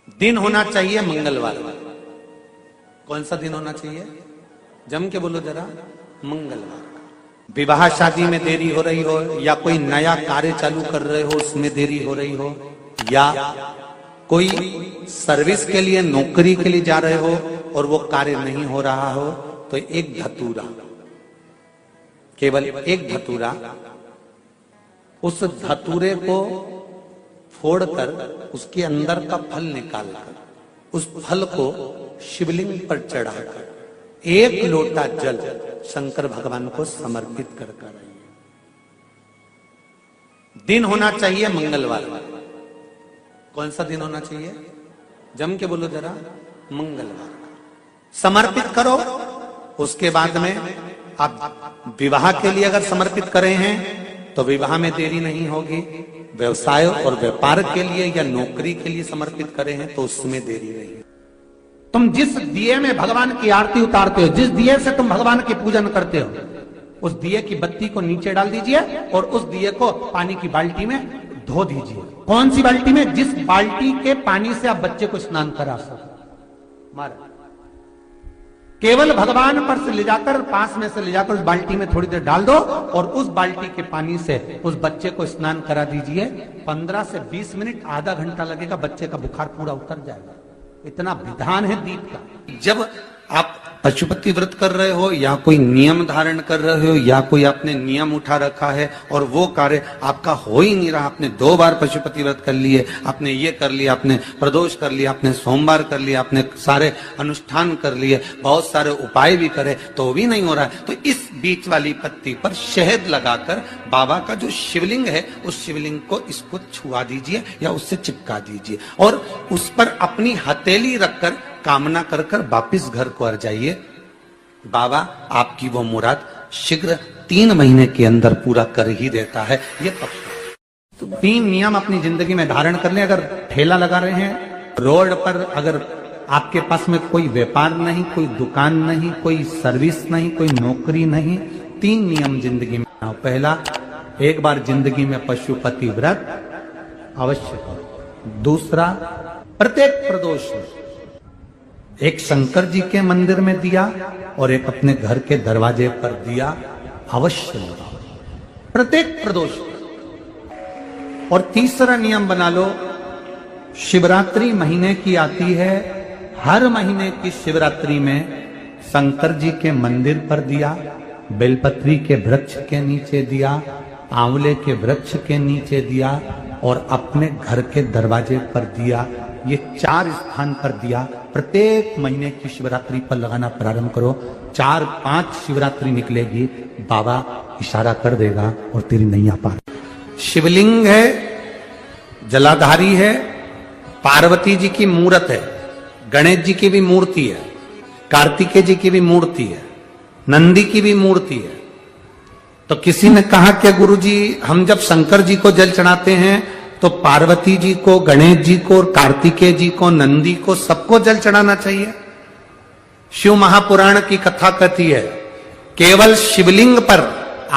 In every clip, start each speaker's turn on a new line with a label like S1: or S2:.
S1: दिन होना चाहिए मंगलवार। कौन सा दिन होना चाहिए? जम के बोलो जरा। मंगलवार। विवाह शादी में देरी हो रही हो, या कोई नया कार्य चालू कर रहे हो उसमें देरी हो रही हो, या कोई सर्विस के लिए नौकरी के लिए जा रहे हो और वो कार्य नहीं हो रहा हो, तो एक धतूरा, केवल एक धतूरा, उस धतूरे को फोड़कर उसके अंदर का फल निकालकर उस फल को शिवलिंग पर चढ़ाकर एक लोटा जल शंकर भगवान को समर्पित कर आइए। दिन होना चाहिए मंगलवार। कौन सा दिन होना चाहिए? जम के बोलो जरा। मंगलवार। समर्पित करो। उसके बाद में आप विवाह के लिए अगर समर्पित करे हैं तो विवाह में देरी नहीं होगी। व्यवसाय और व्यापार के लिए या नौकरी के लिए समर्पित करे हैं तो उसमें देरी नहीं। तुम जिस दिए में भगवान की आरती उतारते हो, जिस दिए से तुम भगवान की पूजन करते हो, उस दिए की बत्ती को नीचे डाल दीजिए और उस दिए को पानी की बाल्टी में धो दीजिए। कौन सी बाल्टी में? जिस बाल्टी के पानी से आप बच्चे को स्नान करा सको। मारा केवल भगवान पर से ले जाकर, पास में से ले जाकर उस बाल्टी में थोड़ी देर डाल दो और उस बाल्टी के पानी से उस बच्चे को स्नान करा दीजिए। 15 से 20 मिनट, आधा घंटा लगेगा, बच्चे का बुखार पूरा उतर जाएगा। इतना विधान है दीप का। जब आप पशुपति व्रत कर रहे हो या कोई नियम धारण कर रहे हो या कोई आपने नियम उठा रखा है और वो कार्य आपका हो ही नहीं रहा, आपने 2 बार पशुपति व्रत कर लिए, आपने ये कर लिया, आपने प्रदोष कर लिया, आपने सोमवार कर लिया, आपने सारे अनुष्ठान कर लिए, बहुत सारे उपाय भी करे तो भी नहीं हो रहा है, तो इस बीच वाली पत्ती पर शहद लगाकर बाबा का जो शिवलिंग है उस शिवलिंग को इसको छुआ दीजिए या उससे चिपका दीजिए और उस पर अपनी हथेली रखकर कामना कर कर वापिस घर को आ जाइए। बाबा आपकी वो मुराद शीघ्र 3 महीने के अंदर पूरा कर ही देता है। ये तो 3 नियम अपनी जिंदगी में धारण कर लें। अगर ठेला लगा रहे हैं रोड पर, अगर आपके पास में कोई व्यापार नहीं, कोई दुकान नहीं, कोई सर्विस नहीं, कोई नौकरी नहीं, 3 नियम जिंदगी में। पहला, एक बार जिंदगी में पशुपति व्रत अवश्य करो। दूसरा, प्रत्येक प्रदोष एक शंकर जी के मंदिर में दिया और एक अपने घर के दरवाजे पर दिया अवश्य लगाओ, प्रत्येक प्रदोष। और तीसरा नियम बना लो, शिवरात्रि महीने की आती है, हर महीने की शिवरात्रि में शंकर जी के मंदिर पर दिया, बेलपत्री के वृक्ष के नीचे दिया, आंवले के वृक्ष के नीचे दिया और अपने घर के दरवाजे पर दिया। ये 4 स्थान पर दिया। प्रत्येक महीने की शिवरात्रि पर लगाना प्रारंभ करो। 4-5 शिवरात्रि निकलेगी, बाबा इशारा कर देगा और तेरी नैया पार। शिवलिंग है, जलाधारी है, पार्वती जी की मूर्त है, गणेश जी की भी मूर्ति है, कार्तिकेय जी की भी मूर्ति है, नंदी की भी मूर्ति है। तो किसी ने कहा कि गुरुजी हम जब शंकर जी को जल चढ़ाते हैं तो पार्वती जी को, गणेश जी को, कार्तिकेय जी को, नंदी को, सबको जल चढ़ाना चाहिए। शिव महापुराण की कथा कहती है केवल शिवलिंग पर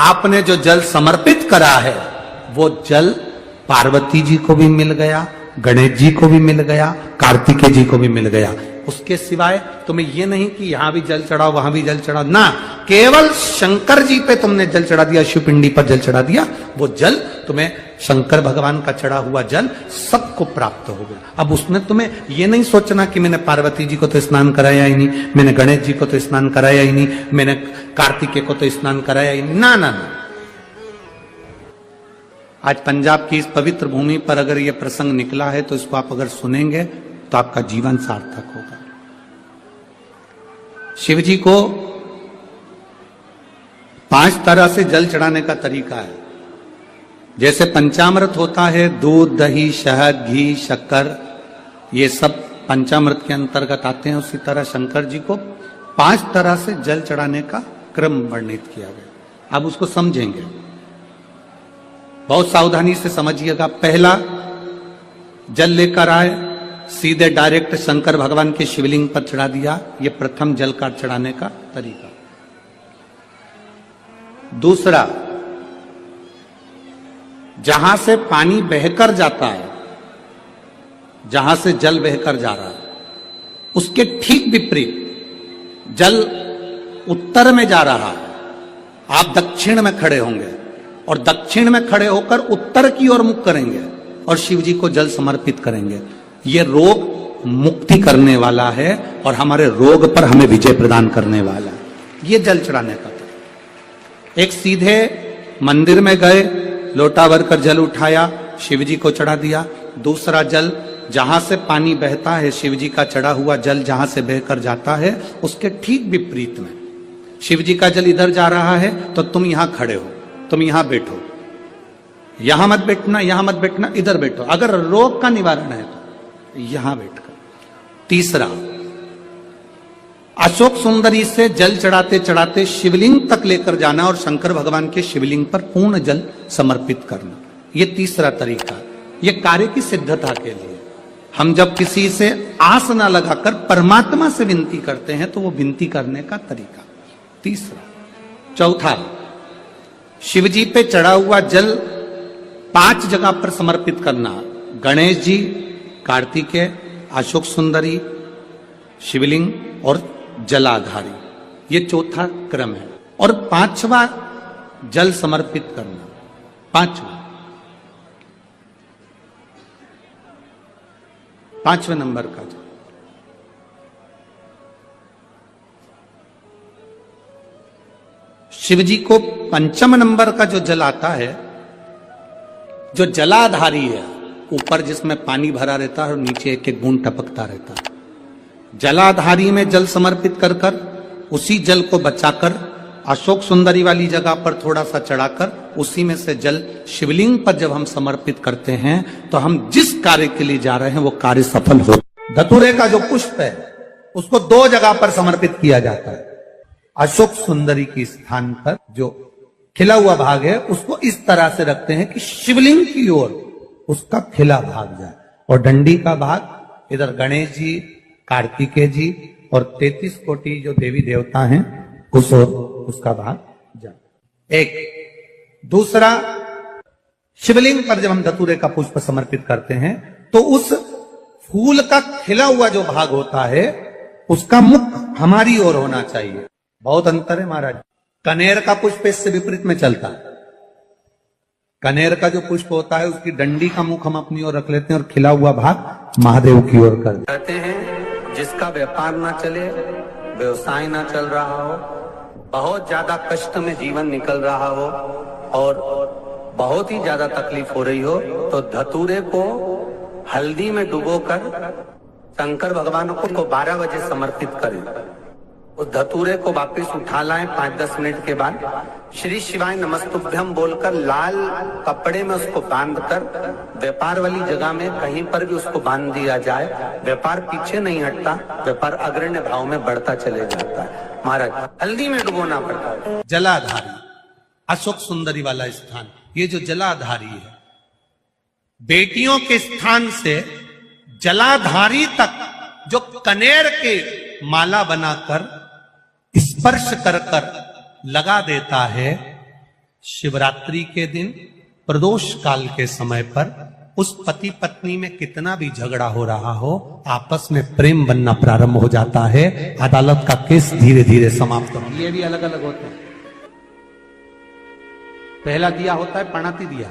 S1: आपने जो जल समर्पित करा है वो जल पार्वती जी को भी मिल गया, गणेश जी को भी मिल गया, कार्तिकेय जी को भी मिल गया। उसके सिवाय तुम्हें ये नहीं कि यहां भी जल चढ़ाओ वहां भी जल चढ़ाओ, ना, केवल शंकर जी पे तुमने जल चढ़ा दिया, शिवपिंडी पर जल चढ़ा दिया, वो जल तुम्हें शंकर भगवान का चढ़ा हुआ जल सबको प्राप्त हो गया। अब उसने तुम्हें ये नहीं सोचना कि मैंने पार्वती जी को तो स्नान कराया ही नहीं, मैंने गणेश जी को तो स्नान कराया ही नहीं, मैंने कार्तिकेय को तो स्नान कराया ही नहीं, ना ना ना। आज पंजाब की इस पवित्र भूमि पर अगर ये प्रसंग निकला है तो इसको आप अगर सुनेंगे तो आपका जीवन सार्थक होगा। शिव जी को 5 तरह से जल चढ़ाने का तरीका है। जैसे पंचामृत होता है, दूध, दही, शहद, घी, शक्कर, ये सब पंचामृत के अंतर्गत आते हैं, उसी तरह शंकर जी को 5 तरह से जल चढ़ाने का क्रम वर्णित किया गया। अब उसको समझेंगे, बहुत सावधानी से समझिएगा। पहला, जल लेकर आए, सीधे डायरेक्ट शंकर भगवान के शिवलिंग पर चढ़ा दिया, ये प्रथम जल का चढ़ाने का तरीका। दूसरा, जहां से पानी बहकर जाता है जहां से जल बहकर जा रहा है, उसके ठीक विपरीत जल उत्तर में जा रहा है, आप दक्षिण में खड़े होंगे और दक्षिण में खड़े होकर उत्तर की ओर मुख करेंगे और शिव जी को जल समर्पित करेंगे। ये रोग मुक्ति करने वाला है और हमारे रोग पर हमें विजय प्रदान करने वाला है। ये जल चढ़ाने का था। एक सीधे मंदिर में गए, लोटा भरकर जल उठाया, शिव जी को चढ़ा दिया। दूसरा जल जहां से पानी बहता है, शिव जी का चढ़ा हुआ जल जहां से बहकर जाता है, उसके ठीक विपरीत में शिव जी का जल इधर जा रहा है तो तुम यहां खड़े हो, तुम यहां बैठो, यहां मत बैठना, यहां मत बैठना, इधर बैठो। अगर रोग का निवारण है तो यहां बैठकर। तीसरा, अशोक सुंदरी से जल चढ़ाते चढ़ाते शिवलिंग तक लेकर जाना और शंकर भगवान के शिवलिंग पर पूर्ण जल समर्पित करना। यह तीसरा तरीका, यह कार्य की सिद्धता के लिए। हम जब किसी से आस ना लगाकर परमात्मा से विनती करते हैं तो वो विनती करने का तरीका। तीसरा। चौथा, शिव जी पे चढ़ा हुआ जल 5 जगह पर समर्पित करना। गणेश जी, कार्तिकेय, अशोक सुंदरी, शिवलिंग और जलाधारी। ये चौथा क्रम है। और 5वां जल समर्पित करना। 5वें नंबर का जल। शिव जी को 5 नंबर का जो जल आता है, जो जलाधारी है, ऊपर जिसमें पानी भरा रहता है और नीचे एक एक बूंद टपकता रहता है, जलाधारी में जल समर्पित कर कर उसी जल को बचाकर अशोक सुंदरी वाली जगह पर थोड़ा सा चढ़ाकर उसी में से जल शिवलिंग पर जब हम समर्पित करते हैं तो हम जिस कार्य के लिए जा रहे हैं वो कार्य सफल हो। धतूरे का जो पुष्प है उसको 2 जगह पर समर्पित किया जाता है। अशोक सुंदरी के स्थान पर जो खिला हुआ भाग है उसको इस तरह से रखते हैं कि शिवलिंग की ओर उसका खिला भाग जाए, और डंडी का भाग इधर गणेश जी, कार्तिकेय जी और 33 कोटि जो देवी देवता हैं उस ओर उसका भाग जाए। एक। दूसरा, शिवलिंग पर जब हम धतूरे का पुष्प समर्पित करते हैं तो उस फूल का खिला हुआ जो भाग होता है उसका मुख हमारी ओर होना चाहिए। बहुत अंतर है महाराज। कनेर का पुष्प इससे विपरीत में चलता है। कनेर का जो पुष्प होता है उसकी डंडी का मुख हम अपनी ओर रख लेते हैं और खिला हुआ भाग महादेव की ओर कर
S2: कहते हैं जिसका व्यापार ना चले, व्यवसाय ना चल रहा हो, बहुत ज्यादा कष्ट में जीवन निकल रहा हो और बहुत ही ज्यादा तकलीफ हो रही हो, तो धतूरे को हल्दी में डुबोकर शंकर भगवान को 12 बजे समर्पित करें। उस धतूरे को वापस उठा लाएं 5-10 मिनट के बाद, श्री शिवाय नमस्तुभ्यम बोलकर लाल कपड़े में उसको बांधकर व्यापार वाली जगह में कहीं पर भी उसको बांध दिया जाए। व्यापार पीछे नहीं हटता, व्यापार अग्रण्य भाव में बढ़ता चले जाता है। महाराज, हल्दी में डुबोना पड़ता है।
S1: जलाधारी, अशोक सुंदरी वाला स्थान, ये जो जलाधारी है, बेटियों के स्थान से जलाधारी तक जो कनेर के माला बनाकर स्पर्श कर कर लगा देता है, शिवरात्रि के दिन प्रदोष काल के समय पर उस पति पत्नी में कितना भी झगड़ा हो रहा हो, आपस में प्रेम बनना प्रारंभ हो जाता है। अदालत का केस धीरे धीरे समाप्त हो। ये भी अलग अलग होते हैं। पहला दिया होता है पणाती दिया।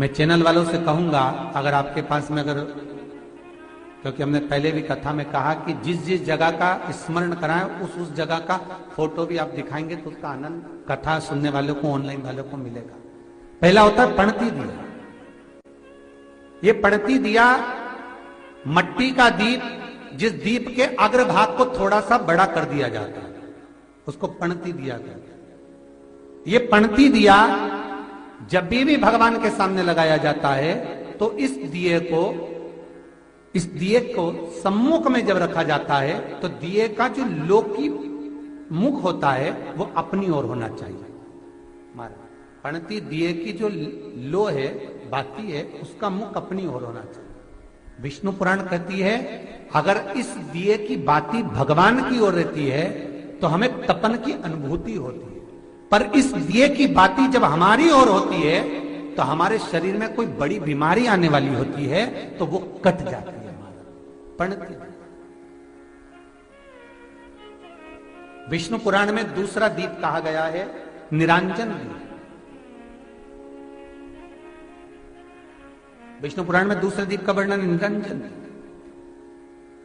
S1: मैं चैनल वालों से कहूंगा, अगर आपके पास में अगर, क्योंकि हमने पहले भी कथा में कहा कि जिस जिस जगह का स्मरण कराएं उस जगह का फोटो भी आप दिखाएंगे तो उसका आनंद कथा सुनने वालों को, ऑनलाइन वालों को मिलेगा। पहला होता है पणती दिया। ये पणती दिया मट्टी का दीप, जिस दीप के अग्रभाग को थोड़ा सा बड़ा कर दिया जाता है, उसको पणती दिया कहते हैं। ये पणती दिया जब भी भगवान के सामने लगाया जाता है तो इस दिए को सम्मुख में जब रखा जाता है तो दिए का जो लौकी मुख होता है वो अपनी ओर होना चाहिए। पणती दिए की जो लो है, बाती है, उसका मुख अपनी ओर होना चाहिए। विष्णु पुराण कहती है अगर इस दिए की बाती भगवान की ओर रहती है तो हमें तपन की अनुभूति होती है, पर इस दिए की बाती जब हमारी ओर होती है तो हमारे शरीर में कोई बड़ी बीमारी आने वाली होती है तो वो कट जाती है, पड़ती है। विष्णु पुराण में दूसरा दीप कहा गया है निरंजन दीप। विष्णु पुराण में दूसरे दीप का वर्णन निरंजन दीप।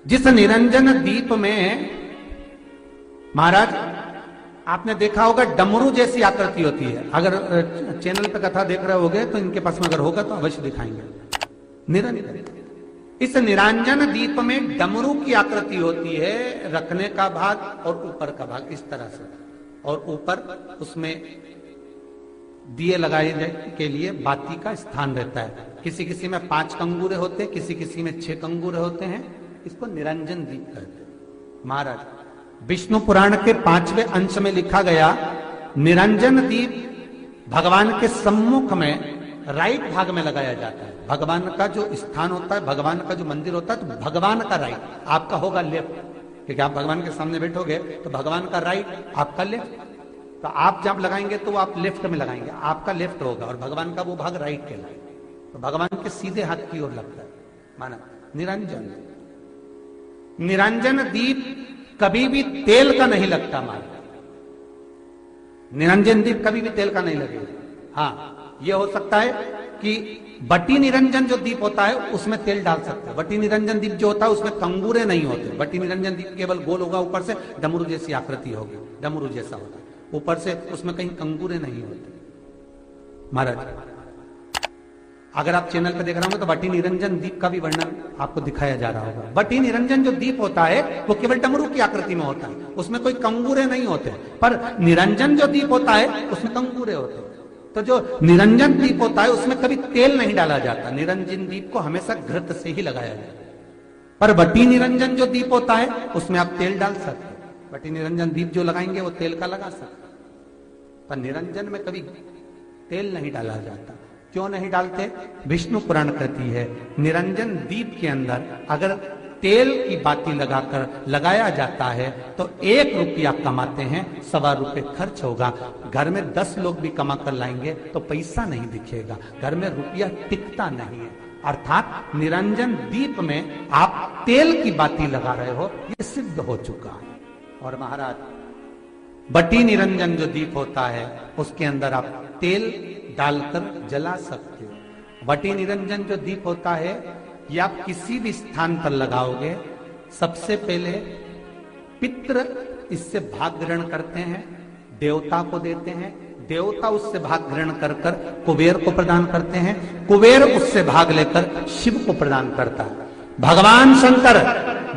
S1: जिस निरंजन दीप में महाराज आपने देखा होगा डमरू जैसी आकृति होती है। अगर चैनल पे कथा देख रहे होगे तो इनके पास में अगर होगा तो अवश्य दिखाएंगे। निरंजन, इस निरंजन दीप में डमरू की आकृति होती है, रखने का भाग और ऊपर का भाग इस तरह से, और ऊपर उसमें दिए लगाए के लिए बाती का स्थान रहता है। किसी किसी में 5 कंगूरे होते हैं, किसी किसी में 6 कंगूरे होते हैं। इसको निरंजन दीप कहते हैं। महाराज विष्णु पुराण के 5वें अंश में लिखा गया निरंजन दीप भगवान के सम्मुख में राइट भाग में लगाया जाता है। भगवान का जो स्थान होता है, भगवान का जो मंदिर होता है, तो भगवान का राइट, आपका होगा लेफ्ट, क्योंकि आप भगवान के सामने बैठोगे तो भगवान का राइट, आपका लेफ्ट। तो आप जब लगाएंगे तो आप लेफ्ट में लगाएंगे, आपका लेफ्ट होगा और भगवान का वो भाग राइट के लाए, तो भगवान के सीधे हाथ की ओर लगता है। माना निरंजन, निरंजन दीप कभी भी तेल का नहीं लगता। माना निरंजन दीप कभी भी तेल का नहीं लगेगा। हाँ, यह हो सकता है कि बटी निरंजन जो दीप होता है उसमें तेल डाल सकते हैं। बटी निरंजन दीप जो होता है उसमें कंगूरे नहीं होते। बटी निरंजन दीप केवल गोल होगा, ऊपर से डमरू जैसी आकृति होगी, डमरू जैसा होता है ऊपर से, उसमें कहीं कंगूरे नहीं होते। महाराज अगर आप चैनल पे देख रहे होंगे तो बटी निरंजन दीप का भी वर्णन आपको दिखाया जा रहा होगा। बटी निरंजन जो दीप होता है वो केवल डमरू की आकृति में होता है, उसमें कोई कंगूरे नहीं होते। पर निरंजन जो दीप होता है उसमें कंगूरे होते हैं। तो जो निरंजन दीप होता है उसमें कभी तेल नहीं डाला जाता। निरंजन दीप को हमेशा घृत से ही लगाया जाता है। पर बटी निरंजन जो दीप होता है उसमें आप तेल डाल सकते हैं। बटी निरंजन दीप जो लगाएंगे वो तेल का लगा सकते, पर निरंजन में कभी तेल नहीं डाला जाता। क्यों नहीं डालते? विष्णु पुराण कहती है निरंजन दीप के अंदर अगर तेल की बाती लगाकर लगाया जाता है तो 1 रुपया कमाते हैं, 1.25 रुपये खर्च होगा। घर में 10 लोग भी कमा कर लाएंगे तो पैसा नहीं दिखेगा, घर में रुपया टिकता नहीं है। अर्थात निरंजन दीप में आप तेल की बाती लगा रहे हो, ये सिद्ध हो चुका है। और महाराज बटी निरंजन जो दीप होता है उसके अंदर आप तेल डालकर जला सकते हो। बटी निरंजन जो दीप होता है ये आप किसी भी स्थान पर लगाओगे, सबसे पहले पितृ इससे भाग ग्रहण करते हैं, देवता को देते हैं, देवता उससे भाग ग्रहण कर कर कुबेर को प्रदान करते हैं, कुबेर उससे भाग लेकर शिव को प्रदान करता है। भगवान शंकर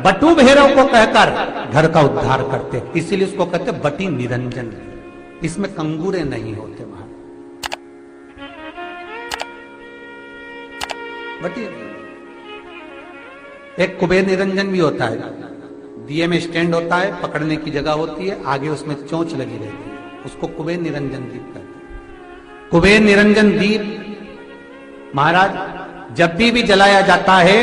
S1: बटु भैरव को कहकर घर का उद्धार करते, इसीलिए उसको कहते बटी निरंजन। इसमें कंगूरे नहीं होते। वहां बटी एक कुबेर निरंजन भी होता है, दिए में स्टैंड होता है, पकड़ने की जगह होती है, आगे उसमें चोंच लगी रहती है, उसको कुबेर निरंजन दीप कहते हैं। कुबेर निरंजन दीप महाराज जब भी जलाया जाता है,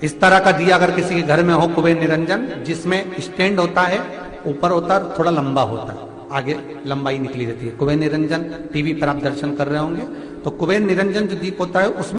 S1: इस तरह का दिया अगर किसी के घर में हो कुबेर निरंजन, जिसमें स्टैंड होता है, ऊपर होता है, थोड़ा लंबा होता है, आगे लंबाई निकली रहती है। कुबेर निरंजन टीवी पर आप दर्शन कर रहे होंगे तो कुबेर निरंजन जो दीप होता है उसमें